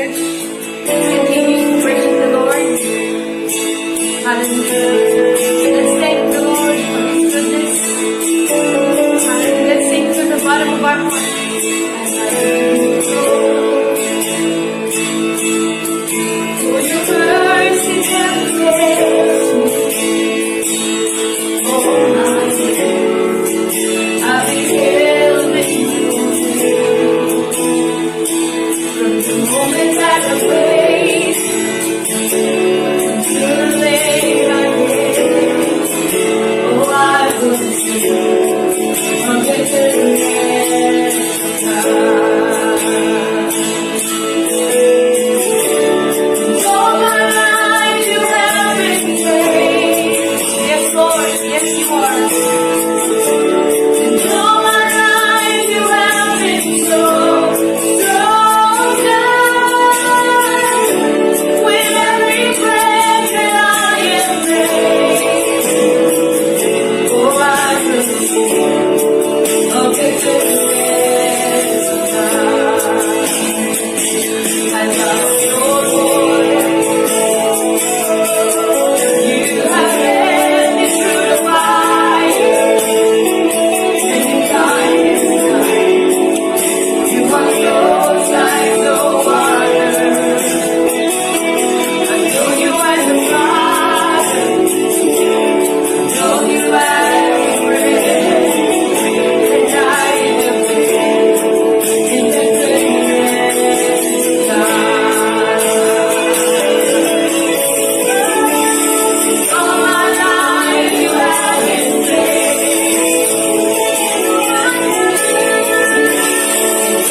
church. Continue to worship the Lord. Hallelujah. Let's thank the Lord for His goodness. Hallelujah. Let's sing to the bottom of our heart. For your mercy never fails me. Oh my days, I've been held in your hand. From the moment that I wake until the day I get, oh I will sing from the goodness of God. All my life you have been faithful. Yes, Lord, yes you are. And all my life you have been so good. With every breath that I am made, oh I will sing of the goodness of God. I love your voice. You have led me through the fire, and in time, you are close like no other. I know you as a father, know you as a friend, and I am in the goodness of God. All my life you have been faithful.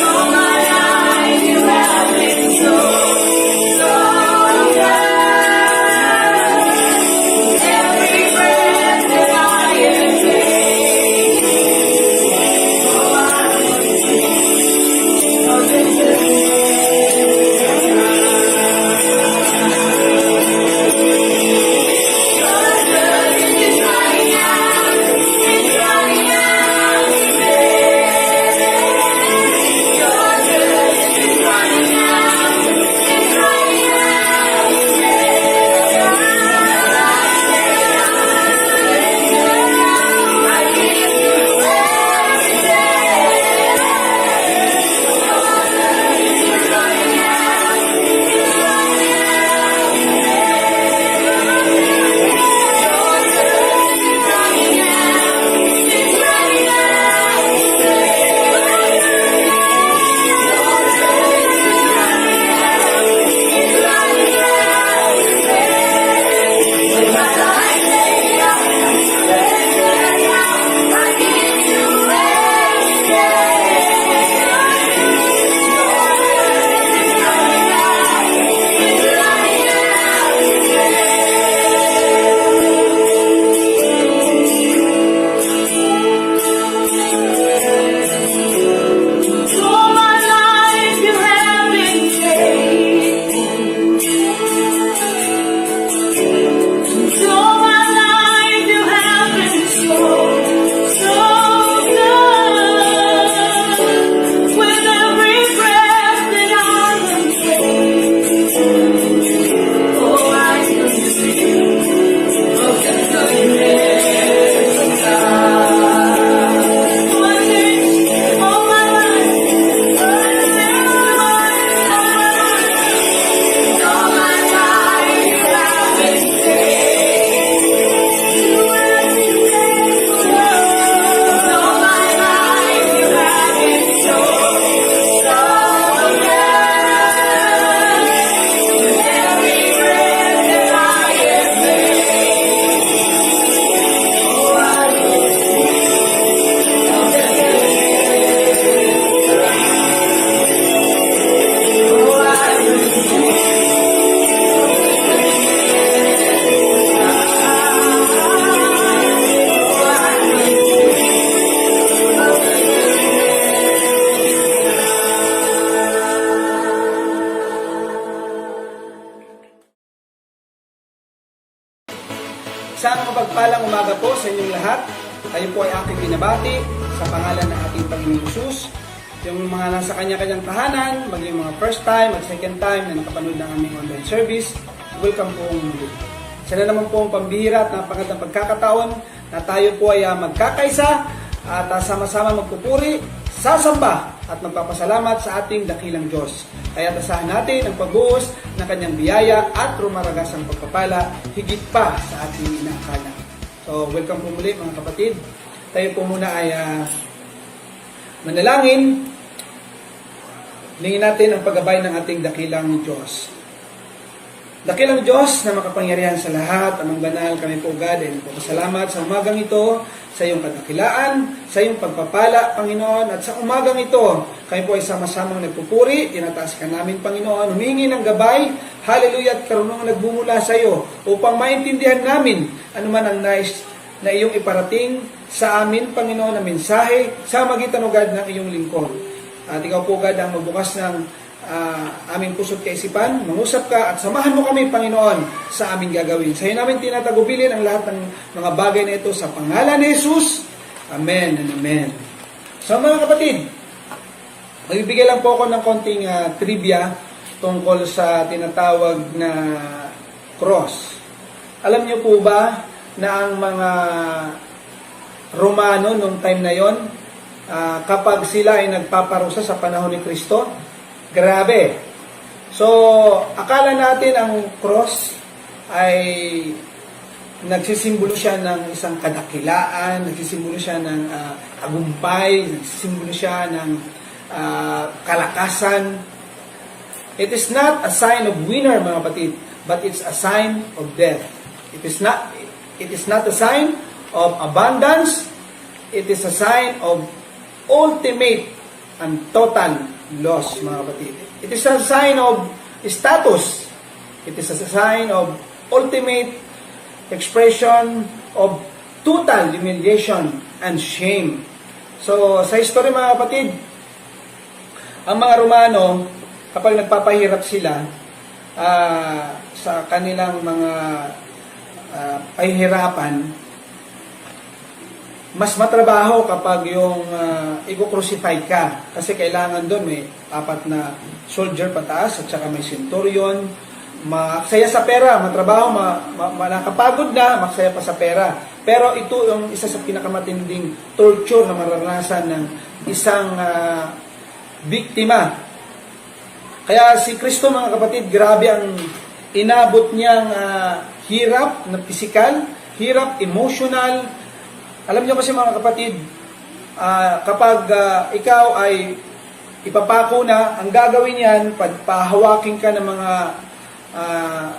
All my life you have been so good. Every breath that I am taking, oh I will sing of the goodness of God. Your goodness is running out, it's running out today. Your goodness is running out, it's running out today. I give you every day. Your goodness is running out, it's running out today. Your goodness is running out, it's running out today. With my life laid out, I surrender now. I give you every day. Your goodness is running out, it's running out today. All my life you have been faithful. All my life you have been so good. With every breath that I am taking, oh I will sing of the goodness of God. One day, all my life, all my life you have been faithful. All my life you have been so good. With every breath that I am made, oh I will sing of the goodness of God. Oh I will sing of the Isang mapagpalang umaga po sa inyong lahat. Tayo po ay aking binabati sa pangalan ng ating Panginoong Hesus. yung mga nasa kanya-kanyang tahanan, maging mga first time at second time na nakapanood ng aming online service, welcome po muli. Sana naman po ang pambihira at napakagandang pagkakataon na tayo po ay magkakaisa at sama-sama magpupuri, sasamba at magpapasalamat sa ating dakilang Diyos. Kaya tasahan natin ang pagbuhos ng kanyang biyaya at rumaragasang pagpapala higit pa sa ating inaakala. So, welcome po muli mga kapatid. Tayo po muna ay manalangin. Hingin natin ang paggabay ng ating dakilang Diyos. Dakilang Diyos na makapangyarihan sa lahat, amang banal, kami po God ay nagpapasalamat sa umagang ito, sa iyong kadakilaan, sa iyong pagpapala, Panginoon, at sa umagang ito, kami po ay sama-samang nagpupuri, tinataas ka namin, Panginoon, humingi ng gabay, hallelujah, at karunungan nagbumula sa iyo, upang maintindihan namin anuman ang nais na iyong iparating sa amin, Panginoon, na mensahe sa magitan o God ng iyong lingkod. At ikaw po, God, ang magbukas ng aming puso't kaisipan, mangusap ka at samahan mo kami, Panginoon, sa aming gagawin. Sa iyo namin tinatagubilin ang lahat ng mga bagay na ito sa pangalan ni Jesus. Amen and amen. So mga kapatid, magbibigay lang po ako ng konting trivia tungkol sa tinatawag na cross. Alam niyo po ba na ang mga Romano nung time na yon, kapag sila ay nagpaparusa sa panahon ni Kristo, grabe. So, akala natin ang cross ay nagsisimbolo siya ng isang kadakilaan, nagsisimbolo siya ng tagumpay, nagsisimbolo siya ng kalakasan. It is not a sign of winner, mga kapatid, but it's a sign of death. It is not a sign of abundance. It is a sign of ultimate and total loss, mga kapatid. It is a sign of status. It is a sign of ultimate expression of total humiliation and shame. So, sa history, mga kapatid, ang mga Romano, kapag nagpapahirap sila sa kanilang mga pahihirapan, mas matrabaho kapag yung i-crucify ka. Kasi kailangan doon may 4 na soldier pataas at saka may centurion. Maksaya sa pera, matrabaho, nakapagod na, maksaya pa sa pera. Pero ito yung isa sa pinakamatinding torture na maranasan ng isang biktima. Kaya si Kristo, mga kapatid, grabe ang inabot niyang hirap na physical, hirap emotional. Alam niyo kasi, mga kapatid, kapag ikaw ay ipapako na, ang gagawin yan, pahawakin ka ng mga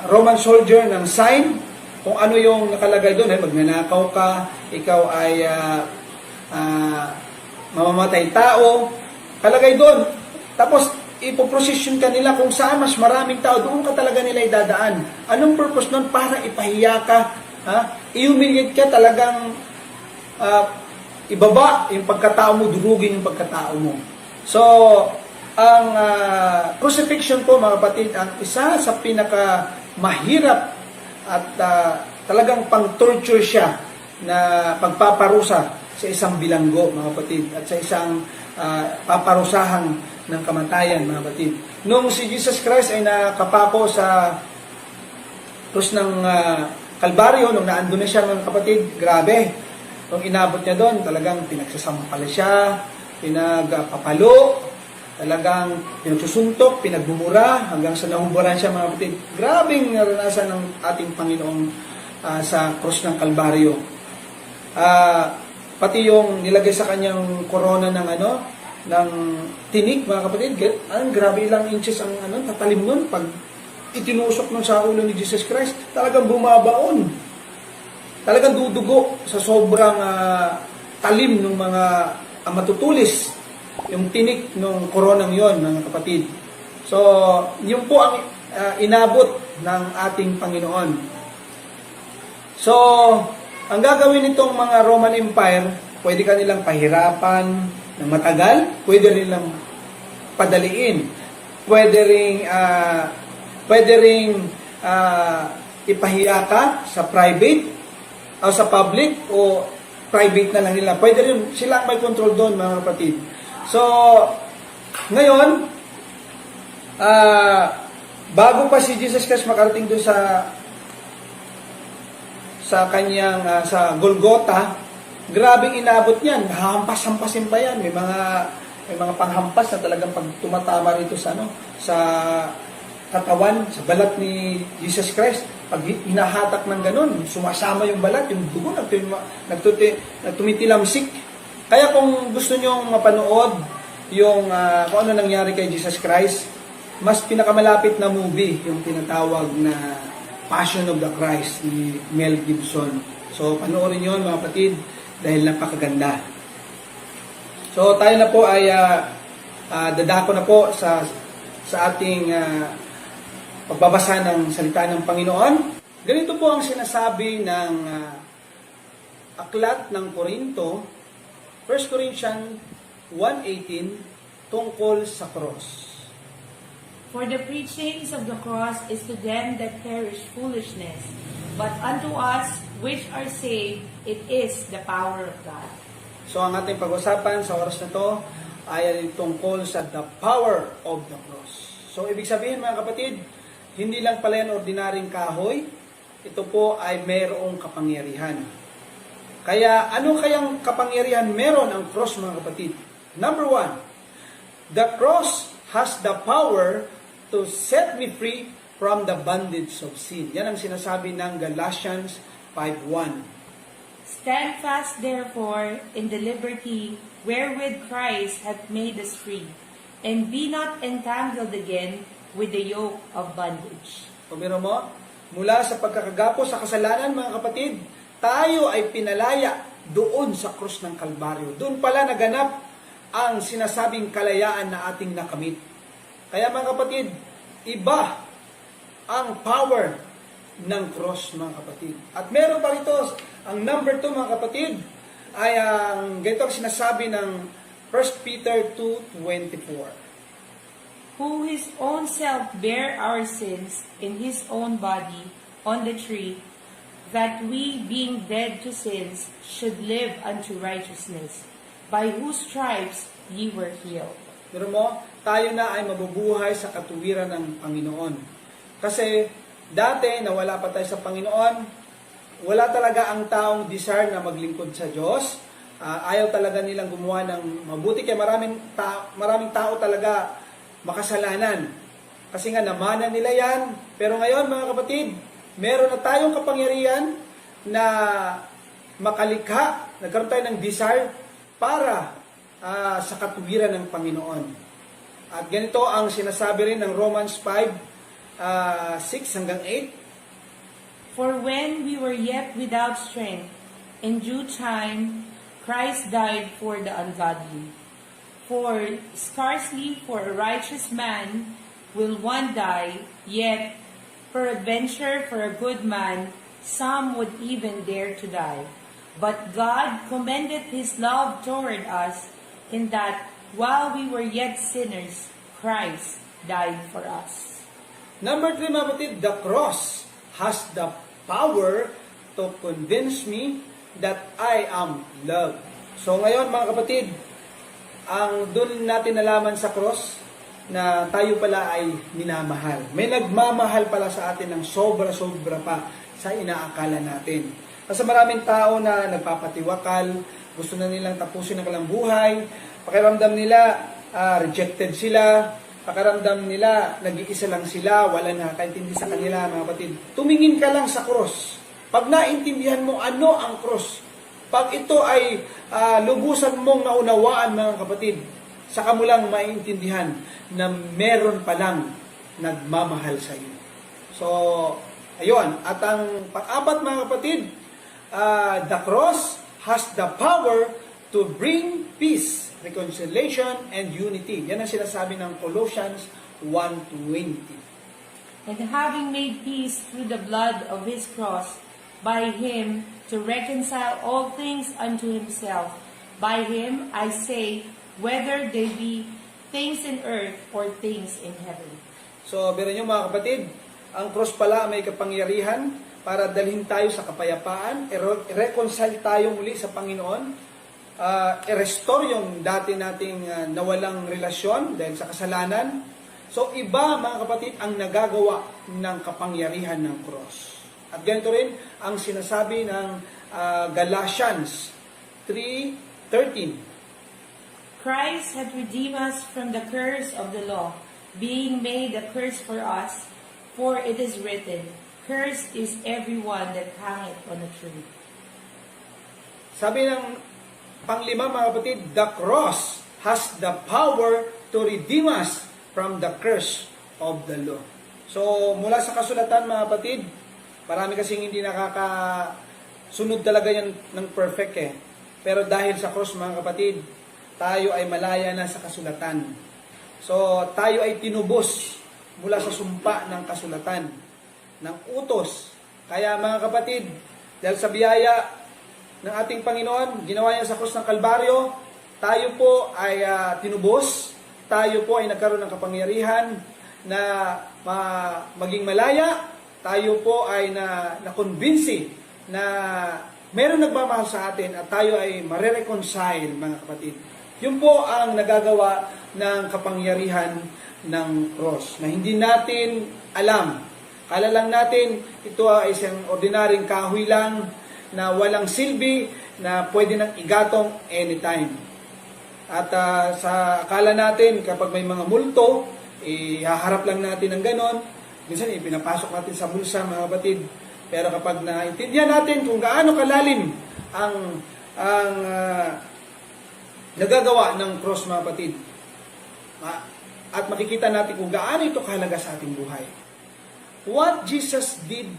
Roman soldier ng sign, kung ano yung nakalagay doon, magnanakaw ka, ikaw ay mamamatay tao, kalagay doon. Tapos, ipoprosesyon ka nila kung saan mas maraming tao, doon ka talaga nila idadaan. Anong purpose nun? Para ipahiya ka, i-humiliate ka, talagang ibaba yung pagkatao mo, durugin yung pagkatao mo. So, ang crucifixion po, mga kapatid, ang isa sa pinaka mahirap at talagang pang-torture siya na pagpaparusa sa isang bilanggo, mga kapatid, at sa isang paparusahan ng kamatayan, mga kapatid. Nung si Jesus Christ ay nakapako sa krus ng Kalbaryo, nung naandun na siya, mga kapatid, grabe. Nung inabot niya doon, talagang pinagsasampal siya, pinagpapalo, talagang pinagsusuntok, pinagbumura, hanggang sa nahuburan siya, mga kapatid. Grabing naranasan ng ating Panginoong sa krus ng Kalbaryo. Pati yung nilagay sa kanyang korona ng ng tinik, mga kapatid, grabe ilang inches ang tatalim nun. Pag itinusok nun sa ulo ni Jesus Christ, talagang bumabaon. Talagang dudugo sa sobrang talim ng mga matutulis, yung tinik ng koronang yon, mga kapatid. So, yun po ang inabot ng ating Panginoon. So, ang gagawin nitong mga Roman Empire, pwede kanilang pahirapan ng matagal, pwede nilang padaliin, pwede ring ipahiya ka sa private, o sa public, o private na lang nila. Pwede rin sila may control doon, mga kapatid. So, Ngayon, bago pa si Jesus Christ makarating doon sa kanyang sa Golgotha, grabing inabot niyan. Hahampas-hampasin pa yan. May mga panghampas na talagang pag tumatama rito sa sa katawan, sa balat ni Jesus Christ. Pag hinahatak ng ganun, sumasama yung balat, yung dugo nagtumitilamsik. Kaya kung gusto nyo mapanood yung kung ano nangyari kay Jesus Christ, mas pinakamalapit na movie yung tinatawag na Passion of the Christ ni Mel Gibson. So panoorin yun mga kapatid dahil napakaganda. So tayo na po ay dadako na po sa ating pagbabasa ng salita ng Panginoon. Ganito po ang sinasabi ng aklat ng Korinto, 1 Corinthians 1:18, tungkol sa cross. For the preaching of the cross is to them that perish foolishness, but unto us which are saved, it is the power of God. So ang ating pag-usapan sa oras na to ay tungkol sa the power of the cross. So ibig sabihin mga kapatid, hindi lang pala yan ordinaryong kahoy, ito po ay mayroong kapangyarihan. Kaya ano kayang kapangyarihan meron ang cross mga kapatid? Number 1, the cross has the power to set me free from the bondage of sin. Yan ang sinasabi ng Galatians 5:1. Stand fast therefore in the liberty wherewith Christ hath made us free, and be not entangled again with the yoke of bondage. Pumiro mo, mula sa pagkakagapo sa kasalanan mga kapatid, tayo ay pinalaya doon sa krus ng Kalbaryo. Doon pala naganap ang sinasabing kalayaan na ating nakamit. Kaya mga kapatid, iba ang power ng cross mga kapatid. At meron pa rito, ang number 2 mga kapatid, ay ang ganito ang sinasabi ng 1 Peter 2:24. Who his own self bare our sins in his own body on the tree, that we being dead to sins should live unto righteousness, by whose stripes ye were healed. Pero mo, tayo na ay mabubuhay sa katuwiran ng Panginoon. Kasi dati na wala pa tayo sa Panginoon, wala talaga ang taong desire na maglingkod sa Diyos. Ayaw talaga nilang gumawa ng mabuti. Kaya maraming tao talaga makasalanan. Kasi nga namana nila yan. Pero ngayon mga kapatid, meron na tayong kapangyarihan na makalikha, nagkaroon tayo ng desire para sa katuwiran ng Panginoon. At ganito ang sinasabi rin ng Romans 5:6-8. For when we were yet without strength, in due time Christ died for the ungodly. For scarcely for a righteous man will one die, yet peradventure for a good man some would even dare to die. But God commendeth his love toward us, in that while we were yet sinners, Christ died for us. Number 3 mga kapatid, the cross has the power to convince me that I am loved. So ngayon mga kapatid, ang doon natin nalaman sa cross na tayo pala ay minamahal. May nagmamahal pala sa atin ng sobra-sobra pa sa inaakala natin. Kasi maraming tao na nagpapatiwakal, gusto na nilang tapusin ang kanilang buhay, pakiramdam nila rejected sila, pakiramdam nila nag-iisa lang sila, wala nakakaintindi sa kanila mga kapatid. Tumingin ka lang sa cross. Pag naintindihan mo ano ang cross, pag ito ay lubusan mong naunawaan mga kapatid, saka mo lang maintindihan na meron palang nagmamahal sa iyo. So, ayun. At ang pang-apat mga kapatid, the cross has the power to bring peace, reconciliation, and unity. Yan ang sinasabi ng Colossians 1:20. And having made peace through the blood of his cross, by him to reconcile all things unto himself. By him, I say, whether they be things in earth or things in heaven. So, biro nyo mga kapatid, ang cross pala may kapangyarihan para dalhin tayo sa kapayapaan, i-reconcile tayo muli sa Panginoon. i-restore yung dati nating nawalang relasyon dahil sa kasalanan. So iba mga kapatid ang nagagawa ng kapangyarihan ng cross. At ganito rin ang sinasabi ng Galatians 3:13. Christ had redeemed us from the curse of the law, being made a curse for us, for it is written, Cursed is everyone that hangeth on a tree. Sabi ng panglima mga kapatid, the cross has the power to redeem us from the curse of the law. So mula sa kasulatan mga kapatid, marami kasing hindi nakakasunod talaga yan ng perfect eh. Pero dahil sa cross mga kapatid, tayo ay malaya na sa kasulatan. So tayo ay tinubos mula sa sumpa ng kasulatan, ng utos. Kaya mga kapatid, dahil sa biyaya ng ating Panginoon, ginawa niya sa krus ng Kalbaryo, tayo po ay tinubos, tayo po ay nagkaroon ng kapangyarihan na maging malaya, tayo po ay na-convince na meron nagmamahal sa atin at tayo ay mare-reconcile mga kapatid. Yun po ang nagagawa ng kapangyarihan ng cross na hindi natin alam. Kala lang natin ito ay isang ordinaryong kahoy lang na walang silbi na pwede nang igatong anytime. At sa akala natin kapag may mga multo, haharap lang natin ng ganon. Minsan pinapasok natin sa bulsa mga kapatid. Pero kapag naintindihan natin kung gaano kalalim ang nagagawa ng cross mga kapatid, at makikita natin kung gaano ito kahalaga sa ating buhay. What Jesus did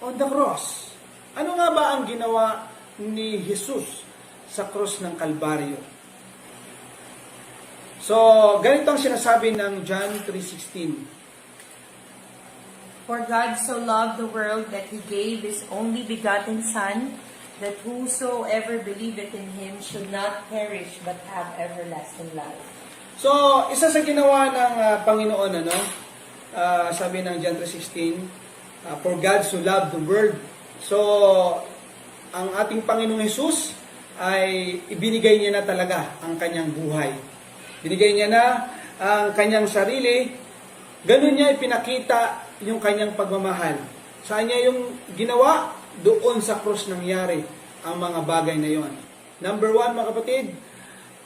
on the cross. Ano nga ba ang ginawa ni Jesus sa cross ng Kalbaryo? So, ganito ang sinasabi ng John 3:16. For God so loved the world that He gave His only begotten Son, that whosoever believeth in Him should not perish but have everlasting life. So, isa sa ginawa ng Panginoon, sabi ng John 3:16, for God so loved the world. So, ang ating Panginoong Jesus ay ibinigay niya na talaga ang kanyang buhay. Binigay niya na ang kanyang sarili. Ganun niya ipinakita yung kanyang pagmamahal. Saan niya yung ginawa? Doon sa krus nangyari ang mga bagay na yon. Number 1, mga kapatid,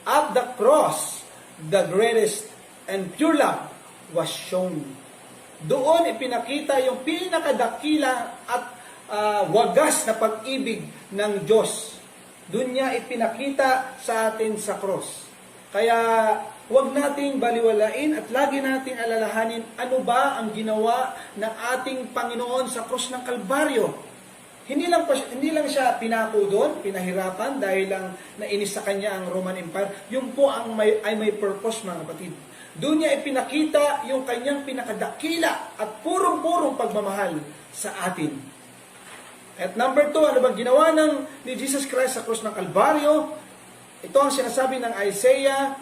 at the cross, the greatest and pure love was shown. Doon ipinakita yung pinakadakila at wagas na pag-ibig ng Diyos. Doon niya ipinakita sa atin sa cross. Kaya huwag nating baliwalain at lagi nating alalahanin ano ba ang ginawa ng ating Panginoon sa cross ng Kalbaryo. Hindi lang siya pinako doon, pinahirapan dahil lang nainis sa kanya ang Roman Empire. Yun po ay may purpose mga kapatid. Doon niya ipinakita yung kanyang pinakadakila at purong-purong pagmamahal sa atin. At number 2, ano bang ginawa ni Jesus Christ sa krus ng Kalbaryo? Ito ang sinasabi ng Isaiah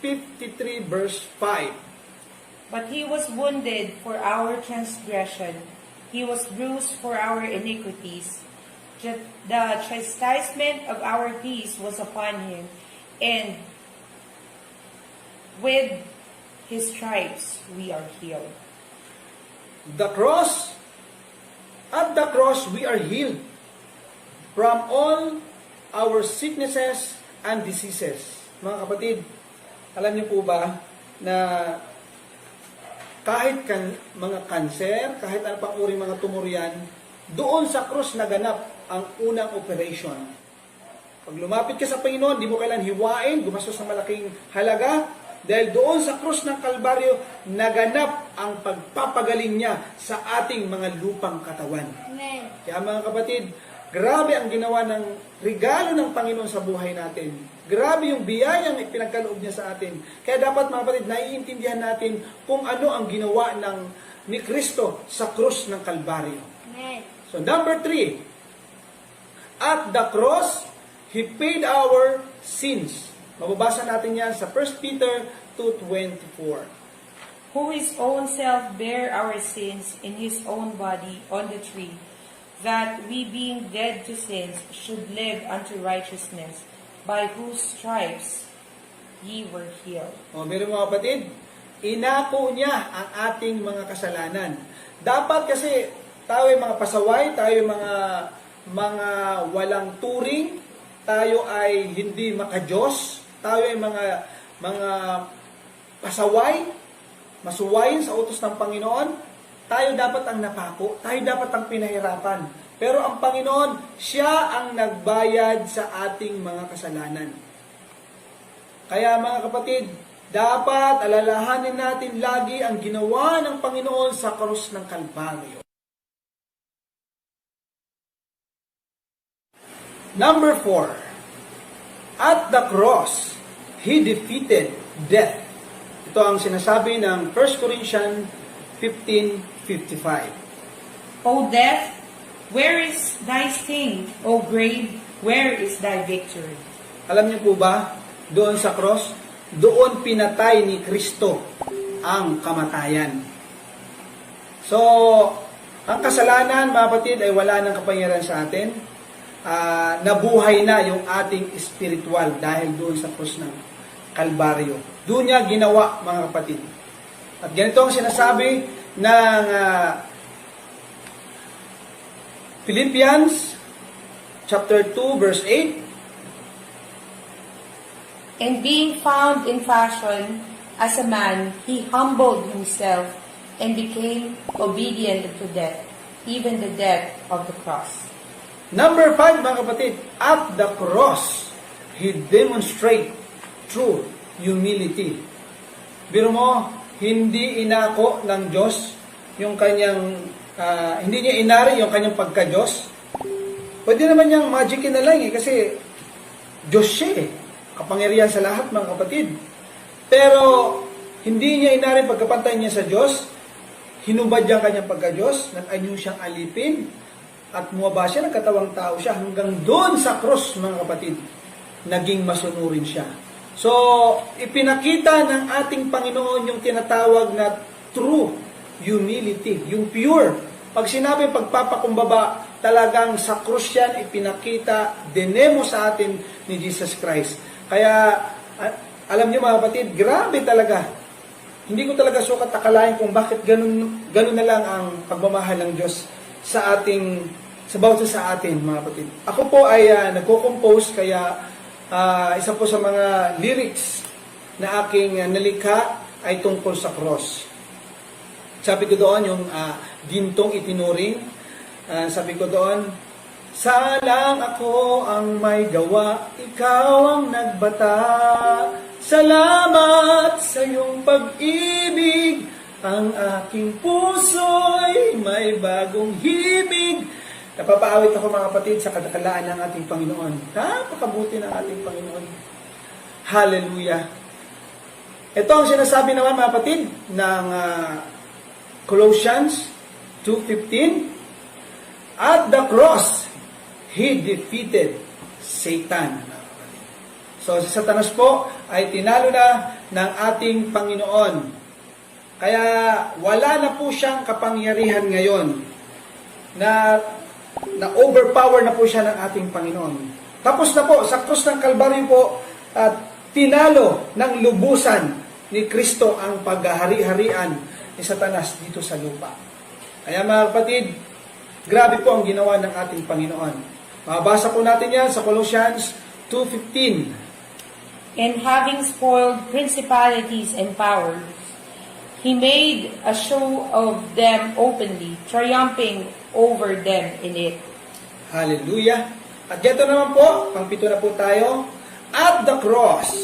53 verse 5. But He was wounded for our transgression, He was bruised for our iniquities. The chastisement of our peace was upon Him, and with His stripes we are healed. The cross, at the cross we are healed from all our sicknesses and diseases. Mga kapatid, alam niyo po ba na kahit mga kanser, kahit ano pang uri mga tumor yan, doon sa cross naganap ang unang operation. Pag lumapit ka sa Panginoon, di mo kailan hiwain, gumastos ng malaking halaga, dahil doon sa cross ng Kalbaryo, naganap ang pagpapagaling niya sa ating mga lupang katawan. Amen. Kaya mga kapatid, grabe ang ginawa ng regalo ng Panginoon sa buhay natin. Grabe yung biyayang ipinagkaloob niya sa atin. Kaya dapat mga kapatid, naiintindihan natin kung ano ang ginawa ni Kristo sa krus ng Kalbaryo. Amen. So number 3, at the cross, He paid our sins. Mababasa natin yan sa 1 Peter 2:24. Who His own self bare our sins in His own body on the tree, that we being dead to sins should live unto righteousness, by whose stripes ye were healed. O, meron mga kapatid, inako niya ang ating mga kasalanan. Dapat kasi tayo ay mga pasaway, tayo ay mga walang turing, tayo ay hindi makajos, tayo ay mga pasaway, masuwayin sa utos ng Panginoon. Tayo dapat ang napako, tayo dapat ang pinahirapan. Pero ang Panginoon, siya ang nagbayad sa ating mga kasalanan. Kaya mga kapatid, dapat alalahanin natin lagi ang ginawa ng Panginoon sa krus ng Kalbaryo. Number 4, at the cross, He defeated death. Ito ang sinasabi ng 1 Corinthians 15:55. O death, where is thy sting? O grave, where is thy victory? Alam niyo po ba, doon sa cross, doon pinatay ni Kristo ang kamatayan. So, ang kasalanan, mga kapatid, ay wala ng kapangyarihan sa atin. Nabuhay na yung ating spiritual dahil doon sa cross ng Kalbaryo. Doon niya ginawa, mga kapatid. At ganito ang sinasabi ng Philippians chapter 2 verse 8. And being found in fashion as a man, he humbled himself and became obedient to death, even the death of the cross. Number 5, mga kapatid, at the cross, He demonstrate true humility. Biro mo, hindi inako ng Diyos yung kanyang, hindi niya inari yung kanyang pagka-Diyos. Pwede naman niyang magicin na lang kasi Diyos siya kapangyarihan sa lahat, mga kapatid. Pero, hindi niya inari pagkapantay niya sa Diyos, hinubad niya ang kanyang pagka-Diyos, nag-anyo siyang alipin, at muwaba siya, nagkatawang tao siya, hanggang doon sa cross, mga kapatid, naging masunurin siya. So, ipinakita ng ating Panginoon yung tinatawag na true humility, yung pure. Pag sinabi pagpapakumbaba, talagang sa krus yan, ipinakita, dinemo sa atin ni Jesus Christ. Kaya, alam niyo mga kapatid, grabe talaga. Hindi ko talaga sukat akalain kung bakit ganun na lang ang pagmamahal ng Diyos sa bawat sa atin, mga kapatid. Ako po ay nagko-compose, kaya isa po sa mga lyrics na aking nalikha ay tungkol sa cross. Sabi ko doon, yung gintong itinuring, sabi ko doon, salang ako ang may gawa, ikaw ang nagbata. Salamat sa iyong pag-ibig, ang aking puso'y may bagong himig. Napapaawit ako, mga kapatid, sa kadakalaan ng ating Panginoon. Napakabuti ng ating Panginoon. Hallelujah. Ito ang sinasabi naman, mga kapatid, ng Colossians 2:15. At the cross, He defeated Satan. So, si Satanas po ay tinalo na ng ating Panginoon. Kaya wala na po siyang kapangyarihan ngayon na overpower na po siya ng ating Panginoon. Tapos na po, sa krus ng Kalbaryo po, at tinalo ng lubusan ni Kristo ang paghahari-harian ni Satanas dito sa lupa. Kaya mga kapatid, grabe po ang ginawa ng ating Panginoon. Mabasa po natin yan sa Colossians 2:15. And having spoiled principalities and powers, He made a show of them openly, triumphing over them in it. Hallelujah. At dito naman po, pang-pito na po tayo. At the cross,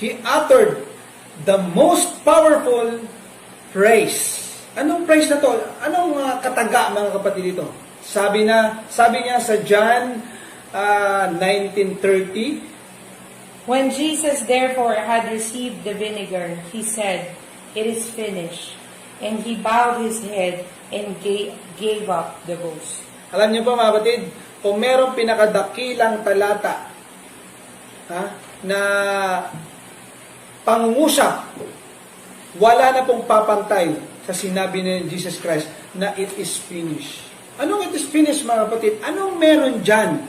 He uttered the most powerful praise. Anong praise na to? Anong kataga, mga kapatid, dito? Sabi niya sa John 19:30, When Jesus therefore had received the vinegar, He said, It is finished. And He bowed His head and gave up the ghost. Alam niyo po, mga kapatid, kung merong pinakadakilang talata na pangungusap, wala na pong papantay sa sinabi ni Jesus Christ na it is finished. Anong it is finished, mga kapatid? Anong meron dyan?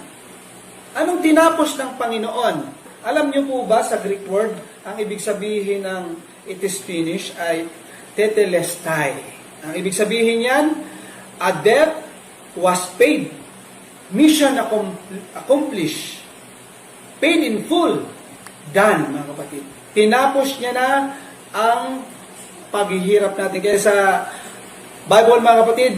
Anong tinapos ng Panginoon? Alam niyo po ba sa Greek word, ang ibig sabihin ng it is finished ay tetelestai. Ang ibig sabihin yan, a debt was paid. Mission accomplished. Paid in full. Done, mga kapatid. Tinapos niya na ang paghihirap natin. Kaya sa Bible, mga kapatid,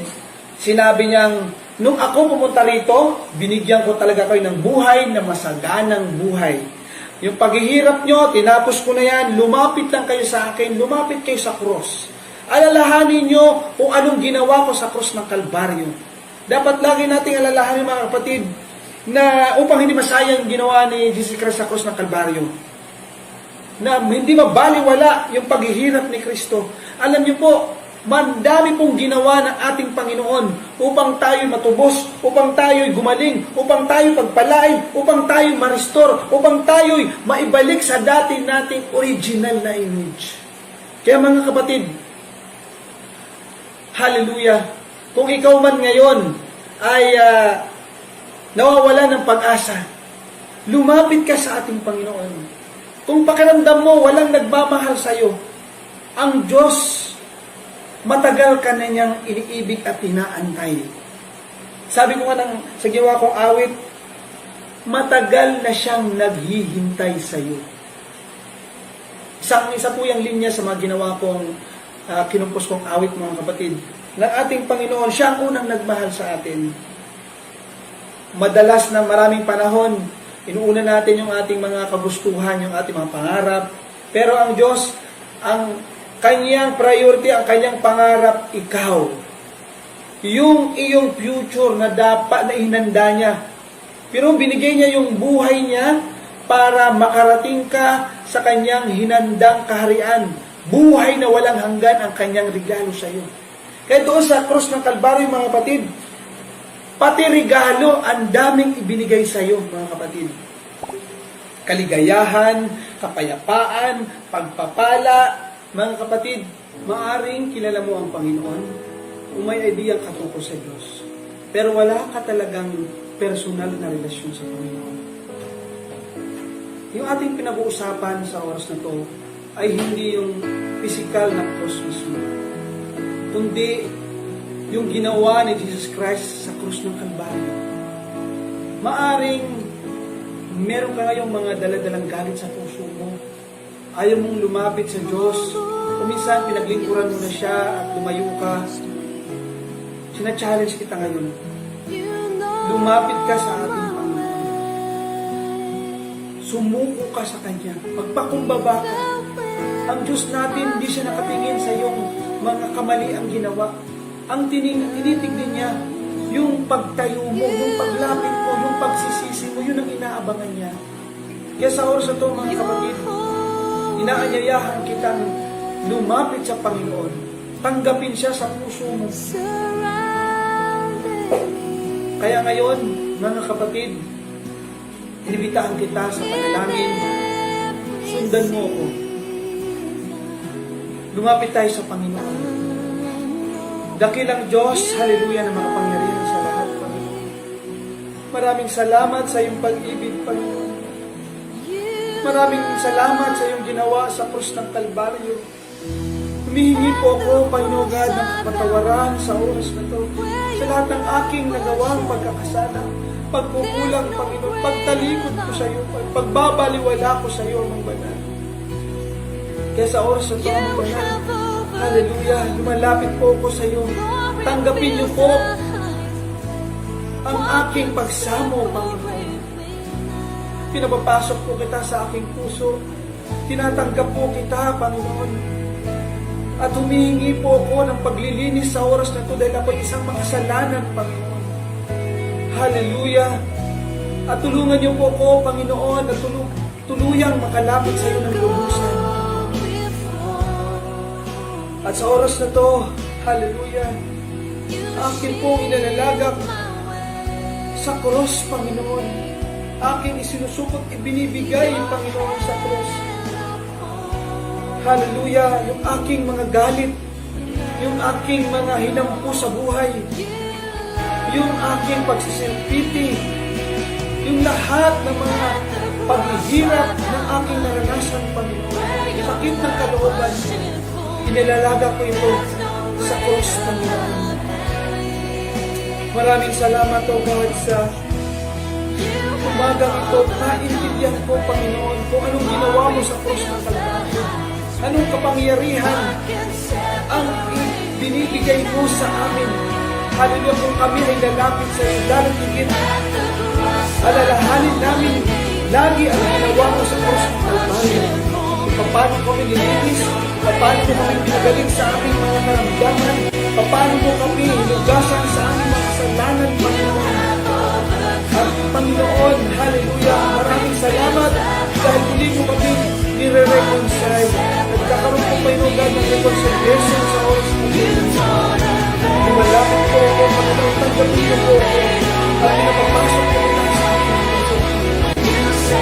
sinabi niyang, nung ako pumunta rito, binigyan ko talaga kayo ng buhay na masaganang buhay. Yung paghihirap nyo, tinapos ko na yan, lumapit lang kayo sa akin, lumapit kayo sa cross. Alalahanin nyo kung anong ginawa ko sa cross ng Kalbaryo. Dapat lagi nating alalahanin, mga kapatid, na upang hindi masayang ginawa ni Jesus Christ sa cross ng Kalbaryo. Na hindi mabaliwala yung paghihirap ni Kristo. Alam nyo po, mandami pong ginawa ng ating Panginoon upang tayo matubos, upang tayo gumaling, upang tayo pagpalain, upang tayo ma-restore, upang tayo maibalik sa dati nating original na image. Kaya mga kapatid, hallelujah, kung ikaw man ngayon ay nawawala ng pag-asa, lumapit ka sa ating Panginoon. Kung pakiramdam mo walang nagmamahal sa iyo, ang Diyos matagal ka na niyang iniibig at inaantay. Sabi ko nga sa ginawa kong awit, matagal na siyang naghihintay sa iyo. Isa po yung linya sa mga ginawa kong kinumpos kong awit, mga kapatid, ng ating Panginoon, siya ang unang nagmahal sa atin. Madalas na maraming panahon, inuuna natin yung ating mga kagustuhan, yung ating mga pangarap. Pero ang Diyos, ang kanyang priority, ang kanyang pangarap, ikaw. Yung iyong future na dapat na hinanda niya. Pero binigay niya yung buhay niya para makarating ka sa kanyang hinandang kaharian. Buhay na walang hanggan ang kanyang regalo sa iyo. Kaya doon sa cross ng Kalbaryo, mga kapatid, pati regalo ang daming ibinigay sa iyo, mga kapatid. Kaligayahan, kapayapaan, pagpapala. Mga kapatid, maaring kilala mo ang Panginoon kung may idea ka tungkol sa Diyos. Pero wala ka talagang personal na relasyon sa Panginoon. Yung ating pinag-uusapan sa oras na to ay hindi yung physical na cross mismo, kundi yung ginawa ni Jesus Christ sa krus ng Kalbaryo. Maaring meron ka ngayong mga daladalang galit sa puso mo. Ayaw mong lumapit sa Diyos. Kung minsan pinaglingkuran mo na siya at lumayo ka, sina-challenge kita ngayon. Lumapit ka sa ating Panginoon. Sumuko ka sa Kanya. Magpakumbaba ka. Ang Diyos natin, hindi siya nakatingin sa iyong mga kamali ang ginawa. Ang tinitignan niya, yung pagtayo mo, yung paglapit mo, yung pagsisisi mo, yun ang inaabangan niya. Kaya sa oras na ito, mga kapatid, inaanyayahan kitang lumapit sa Panginoon. Tanggapin siya sa puso mo. Kaya ngayon, mga kapatid, inibitahan kita sa panalangin. Sundan mo ako. Lumapit tayo sa Panginoon. Dakilang Diyos, hallelujah, na makapangyarihan sa lahat, Panginoon. Maraming salamat sa iyong pag-ibig, Panginoon. Maraming salamat sa iyong ginawa sa krus ng Kalbaryo. Humihingi po ako, Panginoon God, ng kapatawaran sa oras na ito. Sa lahat ng aking nagawang pagkakasala, pagkukulang, Panginoon, pagtalikod ko sa iyo, pagbabaliwala ko sa iyo, Amang Banal. Kaya sa oras na ito, Amang Banal, hallelujah, lumalapit po ako sa iyo. Tanggapin niyo po ang aking pagsamo, Panginoon. Pinapapasok po kita sa aking puso. Tinatanggap po kita, Panginoon. At humihingi po ako ng paglilinis sa oras na ito dahil ako isang makasalanan, Panginoon. Hallelujah. At tulungan niyo po ako, Panginoon, at tuluyang makalapit sa iyo ng lubusan. At sa oras na ito, hallelujah, akin pong inalalagak sa cross, Panginoon. Aking isinusukot, ibinibigay, Panginoon, sa cross. Hallelujah, yung aking mga galit, yung aking mga hinampo sa buhay, yung aking pagsisilpiti, yung lahat ng mga paghihirap ng aking naranasan, Panginoon, sakit ng kalooban, inilalaga ko ito sa cross, Panginoon. Maraming salamat, O God, sa umagang ito. Naintindihan ko, Panginoon, kung anong ginawa mo sa cross ng Kalbaryo. Anong kapangyarihan ang binibigay mo sa amin. Hallelujah, kung kami ay lalapit sa iyo, lalong higit, alalahanin namin lagi ang ginawa mo sa cross ng Kalbaryo. Paano kami nilinis, paano mo kami pinagaling sa aming mga naramdaman, paano mo kami hinugasan sa aming mga kasalanan, Panginoon. At Panginoon, hallelujah, maraming salamat dahil muli mo kami nire-reconcile. Nagkakaroon po pa inugan ng reconciliation sa oras ng Diyos. Lumalapit po ako, Panginoon, tanggapin niyo po ako at pinapapasok po na sa aking puso.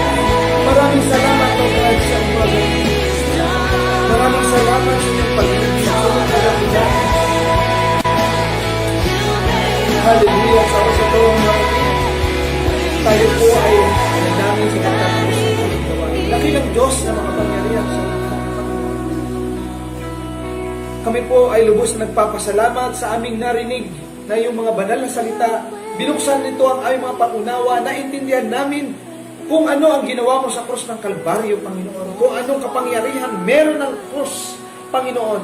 Maraming salamat, O God, sa umaga. Maraming salamat sa iyong pag-ibig sa mga kalakihan. Hallelujah, sa oras ito, tayo po ay namin sa pagkakos ng pagkawain. Dakilang Diyos na makapangyarihan sa lahat. Kami po ay lubos na nagpapasalamat sa aming narinig na yung mga banal na salita. Binuksan nito ang aming mga paunawa. Naintindihan namin kung ano ang ginawa mo sa krus ng Kalbaryo, Panginoon. Kung anong kapangyarihan meron ng krus, Panginoon.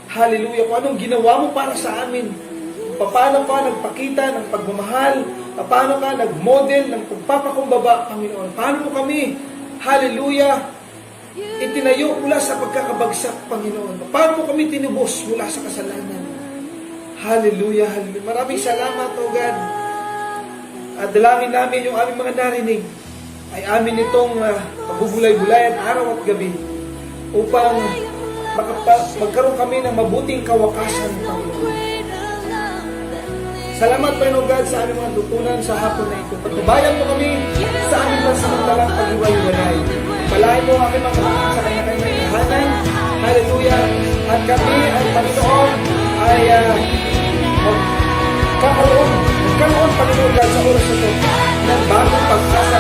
Hallelujah. Kung anong ginawa mo para sa amin. Paano ka nagpakita ng pagmamahal, paano ka nag-model ng pagpapakumbaba, Panginoon. Paano mo kami, hallelujah, itinayo mula sa pagkakabagsak, Panginoon. Paano mo kami tinubos mula sa kasalanan. Hallelujah, hallelujah. Maraming salamat, O God. At dalangin namin yung aming mga narinig ay amin itong pagbubulay-bulayan araw at gabi upang magkaroon kami ng mabuting kawakasan, Panginoon. Salamat, Panginoon God, sa aming mga tutunan sa hapon na ito. Pagbabayan mo kami sa aming pansamantalang pag-iwalay. Palain mo ang aming mga kapatid sa kanya-kanyang tahanan. Hallelujah. At kami, ang Panginoon, ay magkakaroon, Panginoon God, sa oras ito ng bagong pag-asa